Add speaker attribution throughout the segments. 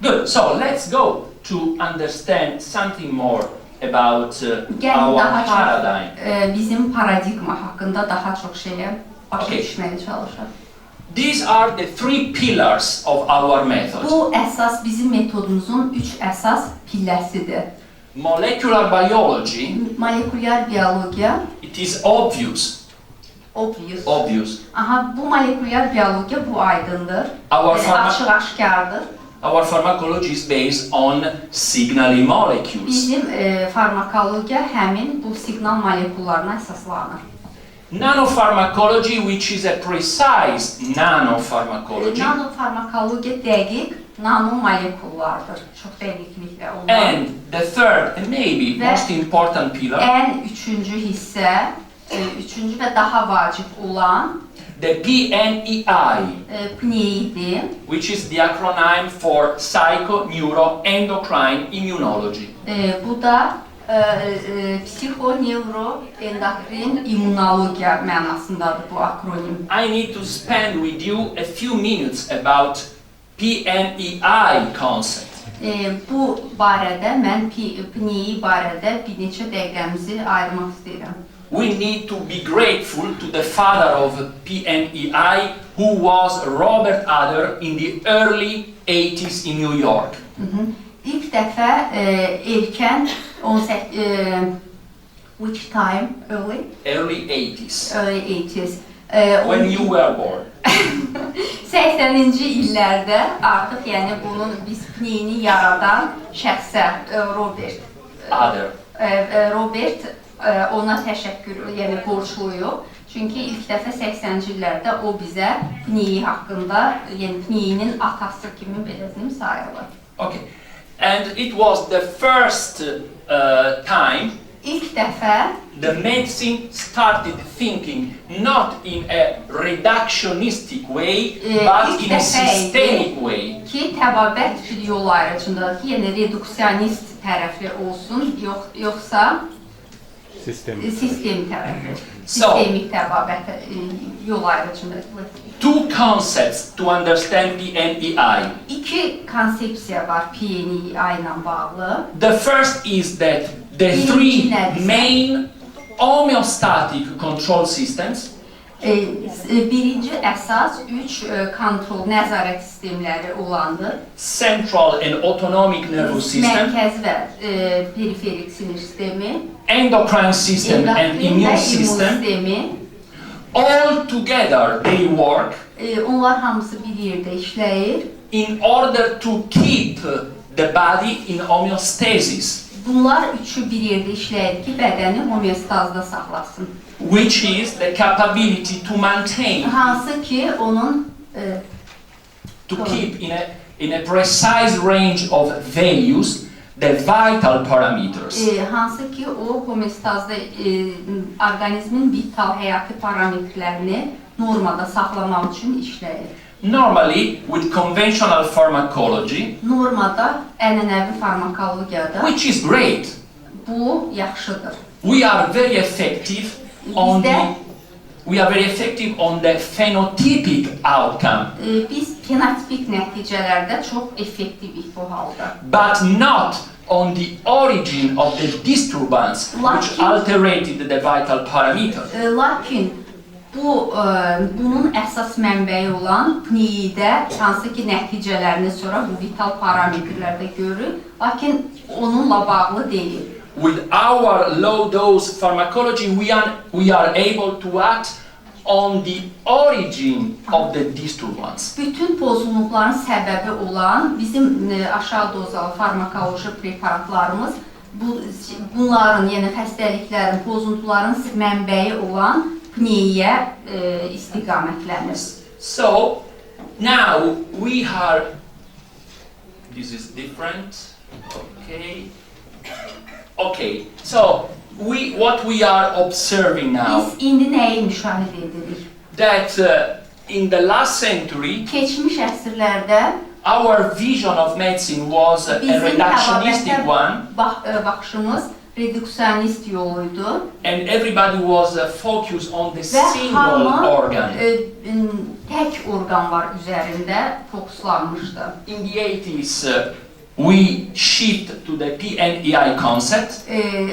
Speaker 1: Good. So let's go to understand something more about our paradigm.
Speaker 2: Bizim paradigma hakkında daha çok şeye başa
Speaker 1: Okay.
Speaker 2: düşmeye çalışır.
Speaker 1: These are the three pillars of our method.
Speaker 2: Bu əsas bizim metodumuzun 3 əsas pilləsidir.
Speaker 1: Molecular biology,
Speaker 2: Molekulyar biyologiya,
Speaker 1: it is obvious.
Speaker 2: obvious. Aha, bu molekulyar biyologiya bu aydındır. Açıq-aşkardır.
Speaker 1: Our pharmacology is based on signaling molecules.
Speaker 2: Bizim farmakologiya həmin bu siqnal molekullarına əsaslanır.
Speaker 1: Nanopharmacology, which is a precise nanopharmacology.
Speaker 2: Nanofarmakologiya dəqiq nanomolekullardır. Çox dəqiqliklə olan.
Speaker 1: And the third, and maybe most important pillar,
Speaker 2: ən üçüncü hissə, üçüncü və daha vacib olan
Speaker 1: the PNEİ,
Speaker 2: PNEİ'dir.
Speaker 1: which is the acronym for Psychoneuroendocrine Immunology.
Speaker 2: Bu da Psixoneuroendokrin-immunologiya mənasındadır bu akronim.
Speaker 1: I need to spend with you a few minutes about PNEİ concept.
Speaker 2: Bu barədə, mən PNEİ barədə bir neçə dəqiqəmizi ayırmaq istəyirəm.
Speaker 1: We need to be grateful to the father of PNEİ, who was Robert Adler in the early 80s in New York.
Speaker 2: İlk dəfə erkən 18 which time?
Speaker 1: Early 80s.
Speaker 2: Early 80s.
Speaker 1: When you were born.
Speaker 2: 80-ci illərdə artıq yəni bunun biz PNEİ'ni yaradan şəxsə Robert
Speaker 1: Adler.
Speaker 2: Robert ona təşəkkür, yəni borcluyuq. Çünki ilk dəfə 80-ci illərdə o bizə PNEİ haqqında, yəni PNEİ'nin atası kimi belə sayılır.
Speaker 1: Okay. And it was the first time
Speaker 2: İlk dəfə
Speaker 1: the medicine started thinking not in a reductionistic way, but in a systemic way.
Speaker 2: Ki Təbabət bir yol ayrıcındadır ki, yəni reduksionist tərəfi olsun, yoxsa sistemi tərəfi. Sistemik Təbabət yol ayrıcındadır.
Speaker 1: Two concepts to understand PNEİ.
Speaker 2: İki konsepsiya var PNEİ ilə bağlı.
Speaker 1: The first is that the three main homeostatic control systems,
Speaker 2: Birinci əsas 3 kontrol, nəzarət sistemləri olandır.
Speaker 1: central and autonomic nervous system,
Speaker 2: Mərkəzi və periferik sinir sistemi,
Speaker 1: endocrine system and immune system, all together they work
Speaker 2: onlar hamısı bir yerdə işləyir.
Speaker 1: in order to keep the body in homeostasis,
Speaker 2: Bunlar üçü bir yerdə işləyir ki, bədəni homeostazda saxlasın.
Speaker 1: which is the capability to maintain,
Speaker 2: Hansı ki, onun
Speaker 1: to keep in a precise range of values the vital parameters.
Speaker 2: Hansı ki, o homeostazda orqanizmin vital həyati parametrlərini normada saxlamaq üçün işləyir.
Speaker 1: Normally, with conventional pharmacology,
Speaker 2: Normada ənənəvi farmakologiyada
Speaker 1: which is great,
Speaker 2: bu yaxşıdır.
Speaker 1: we are very effective on the phenotypic outcome,
Speaker 2: Biz fenotipik nəticələrdə çox effektivik bu halda.
Speaker 1: but not on the origin of the disturbance which alterated the vital parameter.
Speaker 2: Lakin bunun əsas mənbəyi olan PNEİ'də hansı ki nəticələrini sonra bu vital parametrlərdə görür, lakin onunla bağlı deyil.
Speaker 1: With our low-dose pharmacology, we are able to act on the origin of the disturbance.
Speaker 2: Bütün pozulmaların səbəbi olan bizim aşağı dozalı farmakoloji preparatlarımız bunların, yəni xəstəliklərin, pozuntuların mənbəyi olan PNEİ'yə istiqamətlənir.
Speaker 1: So now we are. This is different. Okay. Okay. So what we are observing now.
Speaker 2: Biz indi nəyi müşahidə edirik?
Speaker 1: That in the last century,
Speaker 2: Keçmiş əsrlərdə
Speaker 1: our vision of medicine was a reductionistic one.
Speaker 2: Baxışımız reduksionist yoluydu.
Speaker 1: And everybody was focused on the
Speaker 2: Və
Speaker 1: single
Speaker 2: hamı
Speaker 1: organ.
Speaker 2: tək orqanlar üzərində fokuslanmışdı.
Speaker 1: In the 80s, we shift to the PNEİ concept.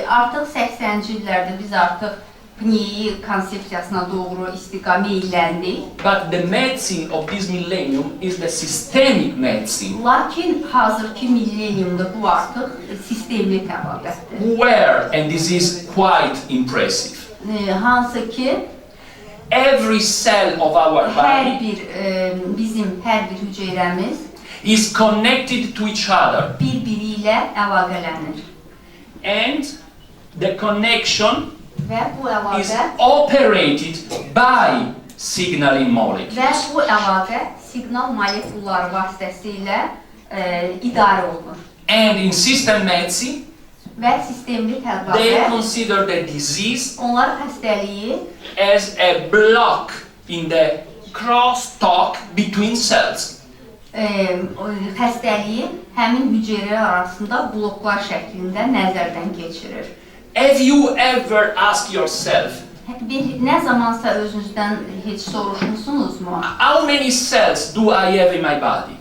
Speaker 2: Artıq 80-ci illərdə biz artıq PNEİ konsepsiyasına doğru istiqametləndik.
Speaker 1: But the medicine of this millennium is the systemic medicine,
Speaker 2: Lakin hazırki milleniumda bu artıq sistemli təbabətdir.
Speaker 1: where, and this is quite impressive,
Speaker 2: Hansı ki,
Speaker 1: every cell of our body
Speaker 2: bizim hər bir hüceyrəmiz
Speaker 1: is connected to each other,
Speaker 2: bir-biri ilə əlaqələnir.
Speaker 1: and the connection
Speaker 2: Və bu
Speaker 1: is
Speaker 2: əlaqə
Speaker 1: operated by signaling molecules.
Speaker 2: və bu əlaqə siqnal molekulları vasitəsilə idarə olunur.
Speaker 1: And in system medicine,
Speaker 2: Və sistemli
Speaker 1: they
Speaker 2: təbabət
Speaker 1: consider the disease
Speaker 2: onlar xəstəliyi
Speaker 1: as a block in the crosstalk between cells.
Speaker 2: Xəstəliyi həmin hüceyrələr arasında bloklar şəklində nəzərdən keçirir.
Speaker 1: Have you ever asked yourself,
Speaker 2: Nə zamansa özünüzdən heç soruşmusunuzmu?
Speaker 1: how many cells do I have in my body?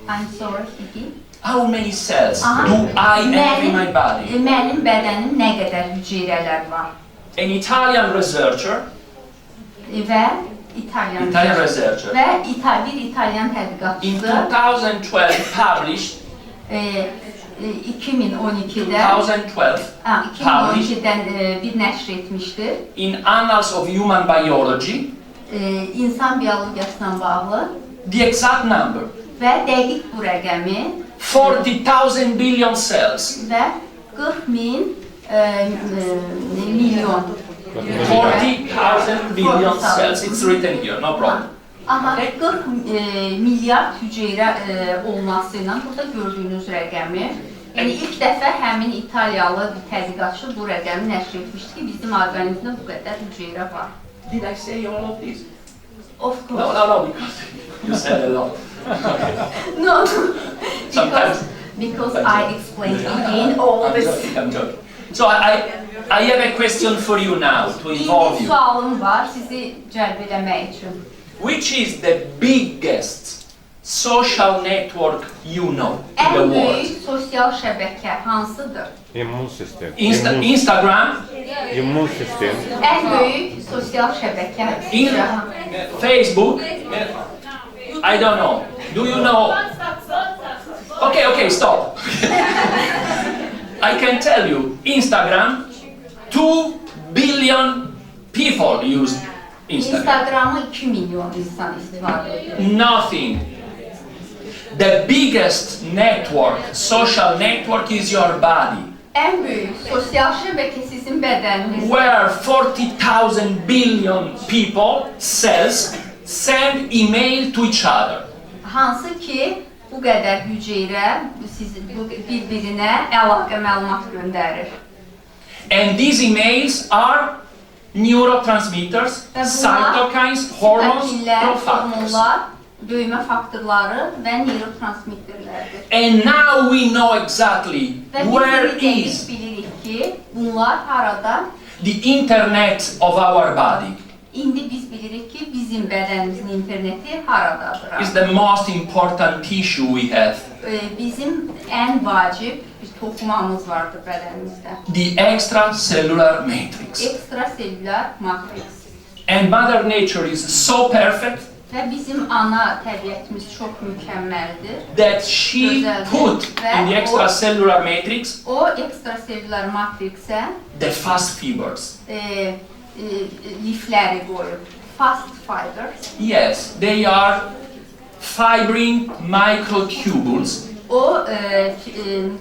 Speaker 2: I'm sorry, Kiki.
Speaker 1: How many cells
Speaker 2: Aha.
Speaker 1: do I have in my body?
Speaker 2: Mənim bədənim nə qədər hüceyrələr var?
Speaker 1: An Italian researcher,
Speaker 2: Və İtalyan
Speaker 1: researcher,
Speaker 2: və bir İtalyan
Speaker 1: in
Speaker 2: tədqiqatçısı
Speaker 1: 2012 published
Speaker 2: 2012-də 2012-dən bir nəşr etmişdir.
Speaker 1: in Annals of Human Biology
Speaker 2: İnsan biologiyasına bağlı
Speaker 1: the exact number,
Speaker 2: və dəqiq bu rəqəmi
Speaker 1: 40,000 billion cells.
Speaker 2: və 40.000 milyon
Speaker 1: 40,000 billion cells. It's written here, no problem.
Speaker 2: Amma 40 milyard hüceyrə olması ilə burada gördüyünüz rəqəmi, yəni ilk dəfə həmin İtaliyalı bir tədqiqatçı bu rəqəmi nəşr etmişdi ki, bizim orqanizmdə bu qədər hüceyrə var.
Speaker 1: Did I say all of this?
Speaker 2: Of course.
Speaker 1: No, because you said a lot.
Speaker 2: No,
Speaker 1: Sometimes.
Speaker 2: because I explained again all
Speaker 1: I'm
Speaker 2: this.
Speaker 1: joking, I'm joking. So I have a question for you now to involve
Speaker 2: İndi
Speaker 1: you.
Speaker 2: sualım var sizi cəlb eləmək üçün.
Speaker 1: Which is the biggest social network you know in the
Speaker 2: Ən
Speaker 1: world?
Speaker 2: böyük sosial şəbəkə hansıdır?
Speaker 3: İmmun sistemi.
Speaker 1: Instagram,
Speaker 3: İmmun sistemi.
Speaker 2: Ən böyük sosial şəbəkə
Speaker 1: Facebook, I don't know. Do you know? Okay, stop. I can tell you, Instagram, 2 billion people use Instagram.
Speaker 2: Instagram'ı 2 milyon insan istifadə edir.
Speaker 1: Nothing. The biggest network, social network is your body,
Speaker 2: Ən böyük sosial şəbəkə sizin bədəniniz.
Speaker 1: where 40,000 billion people, cells, send email to each other.
Speaker 2: Hansı ki, bu qədər hüceyrə bir-birinə əlaqə məlumat göndərir.
Speaker 1: And these emails are neurotransmitters,
Speaker 2: Ve bunlar
Speaker 1: cytokines, hormones,
Speaker 2: Sitokинlər,
Speaker 1: growth factors.
Speaker 2: hormonlar, böyümə faktorları və neurotransmitterlərdir.
Speaker 1: And now we know exactly
Speaker 2: Və
Speaker 1: where
Speaker 2: biz dəqiq
Speaker 1: is
Speaker 2: bilirik ki, bunlar harada?
Speaker 1: the internet of our body.
Speaker 2: İndi biz bilirik ki, bizim bədənimizin interneti haradadır.
Speaker 1: Is the most important tissue we have.
Speaker 2: Bizim ən vacib bir toxumamız vardır bədənimizdə.
Speaker 1: The extracellular matrix.
Speaker 2: Ekstraselülər matriks.
Speaker 1: And Mother Nature is so perfect
Speaker 2: Və bizim ana təbiətimiz çox mükəmməldir.
Speaker 1: that she put in the extracellular matrix
Speaker 2: O ekstraselülər matriksə
Speaker 1: the fast fibers.
Speaker 2: Lifləri qoyub. Fast fibers.
Speaker 1: Yes, they are fibrin microtubules
Speaker 2: O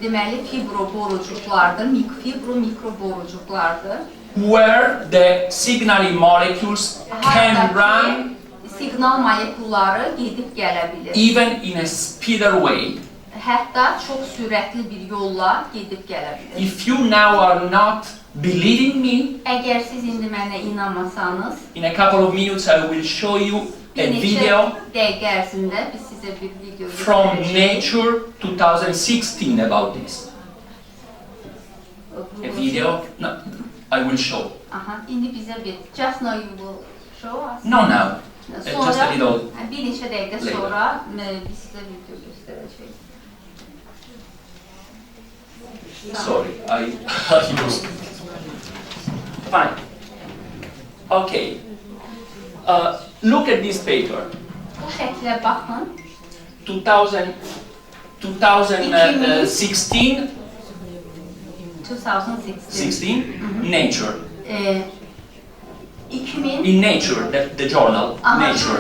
Speaker 2: deməli fibroborucuqlardır, mikroborucuqlardır.
Speaker 1: where the signaling molecules can run
Speaker 2: Siqnal molekulları gedib gələ bilir.
Speaker 1: even in a speeder way.
Speaker 2: Hətta çox sürətli bir yolla gedib gələ bilir.
Speaker 1: If you now are not believing me,
Speaker 2: Əgər siz indi mənə inanmasanız,
Speaker 1: in a couple of minutes I will show you a
Speaker 2: bir neçə
Speaker 1: video
Speaker 2: dəqiqə ərzində biz sizə bir video
Speaker 1: from
Speaker 2: göstərəcəyik.
Speaker 1: Nature 2016 about this. video. No, I will show.
Speaker 2: Aha, indi bizə bir. Just now you will show us.
Speaker 1: No, now. Just a
Speaker 2: Sonra,
Speaker 1: little.
Speaker 2: bir neçə dəqiqə
Speaker 1: later.
Speaker 2: sonra biz sizə video göstərəcəyik.
Speaker 1: Sorry, I used. Fine. Okay. Look at this paper.
Speaker 2: Bu şəklə baxın.
Speaker 1: 2016.
Speaker 2: 2016.
Speaker 1: Nature.
Speaker 2: 2000
Speaker 1: In Nature, the journal. Nature.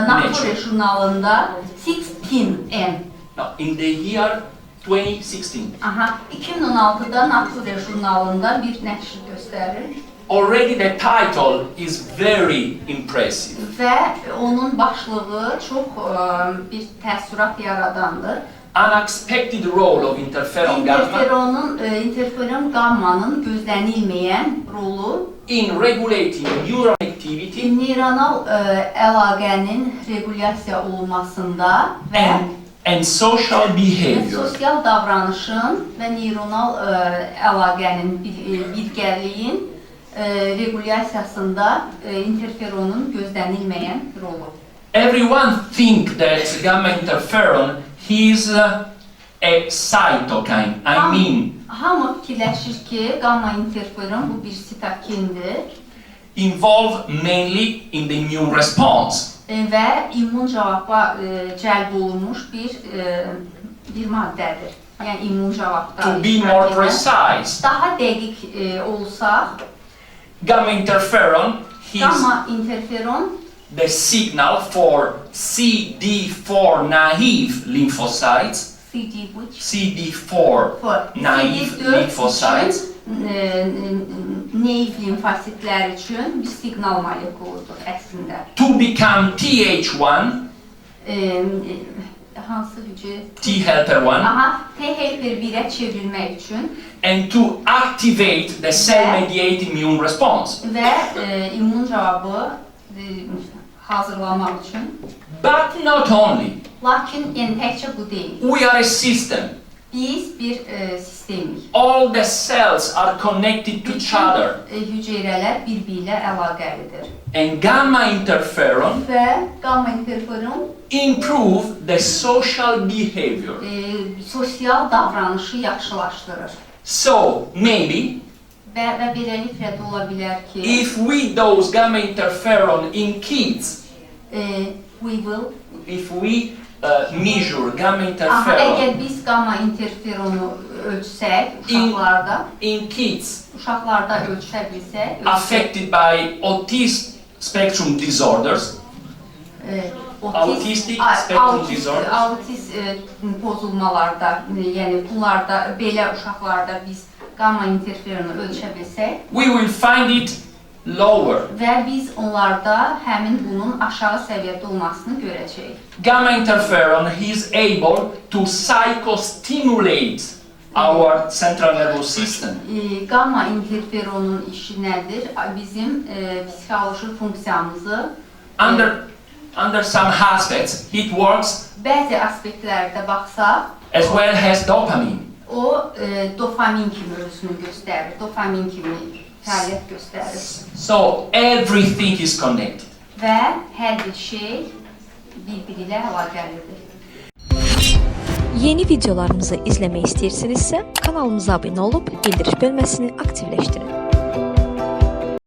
Speaker 2: Nature jurnalında 16M.
Speaker 1: No, in the year 2016.
Speaker 2: Aha, 2016'da Nature jurnalında bir nəşr göstərir.
Speaker 1: Already the title is very impressive.
Speaker 2: Və onun başlığı çox bir təəssürat yaradandır.
Speaker 1: Unexpected role of interferon gamma
Speaker 2: Interferon gammanın gözlənilməyən rolu
Speaker 1: in regulating neural activity
Speaker 2: neyronal əlaqənin regulyasiya olunmasında və
Speaker 1: and social behavior.
Speaker 2: sosial davranışın və neyronal əlaqənin birgəliyin regulyasiyasında interferonun gözlənilməyən rolu.
Speaker 1: Everyone think that gamma interferon is a cytokine. I mean,
Speaker 2: Hamı fikirləşir ki, gamma interferon bu bir sitokindir
Speaker 1: involved mainly in the immune response.
Speaker 2: və immun cavaba cəlb olunmuş bir maddədir. Yəni immun cavabda.
Speaker 1: To be more precise,
Speaker 2: Daha dəqiq olsaq,
Speaker 1: gamma interferon is
Speaker 2: gamma interferon
Speaker 1: the signal for CD4 naive lymphocytes. CD4 naive lymphocytes
Speaker 2: naiv limfositlər üçün bir siqnal molekuludur əslində.
Speaker 1: to become TH1,
Speaker 2: Hansı hücre?
Speaker 1: T helper 1,
Speaker 2: Aha, T helper 1'ə çevrilmək üçün
Speaker 1: and to activate the cell-mediated immune response.
Speaker 2: və immun cavabı hazırlamaq üçün.
Speaker 1: But not only.
Speaker 2: Lakin yəni təkcə bu deyil.
Speaker 1: We are a system.
Speaker 2: Biz bir sistemik.
Speaker 1: All the cells are connected to each other.
Speaker 2: Hüceyrələr bir-birilə əlaqəlidir.
Speaker 1: And gamma interferon
Speaker 2: Və gamma interferon
Speaker 1: improve the social behavior.
Speaker 2: Sosial davranışı yaxşılaşdırır.
Speaker 1: So, maybe,
Speaker 2: Və beləliklə də ola bilər ki,
Speaker 1: if we dose gamma interferon in kids, if we measure gamma interferon
Speaker 2: əgər biz gamma interferonu ölçsək uşaqlarda,
Speaker 1: in kids
Speaker 2: uşaqlarda ölçə bilsək,
Speaker 1: affected by autism spectrum disorders, autistic spectrum disorders,
Speaker 2: autist pozulmalarda, yəni bunlarda, belə uşaqlarda biz gamma interferonu ölçə bilsək,
Speaker 1: we will find it lower.
Speaker 2: və biz onlarda həmin bunun aşağı səviyyədə olmasını görəcəyik.
Speaker 1: Gamma interferon is able to psychostimulate our central nervous system.
Speaker 2: Gamma interferonun işi nədir? Bizim psixoloji funksiyamızı
Speaker 1: Under some aspects, it works
Speaker 2: bəzi aspektlərdə baxsaq,
Speaker 1: as well as dopamine.
Speaker 2: o dopamin kimi özünü göstərir, dopamin kimi fəaliyyət göstərir.
Speaker 1: So everything is connected.
Speaker 2: Və hər bir şey bir-biri ilə əlaqəlidir.
Speaker 4: Yeni videolarımızı izləmək istəyirsinizsə kanalımıza abunə olub bildiriş bölməsini aktivləşdirin.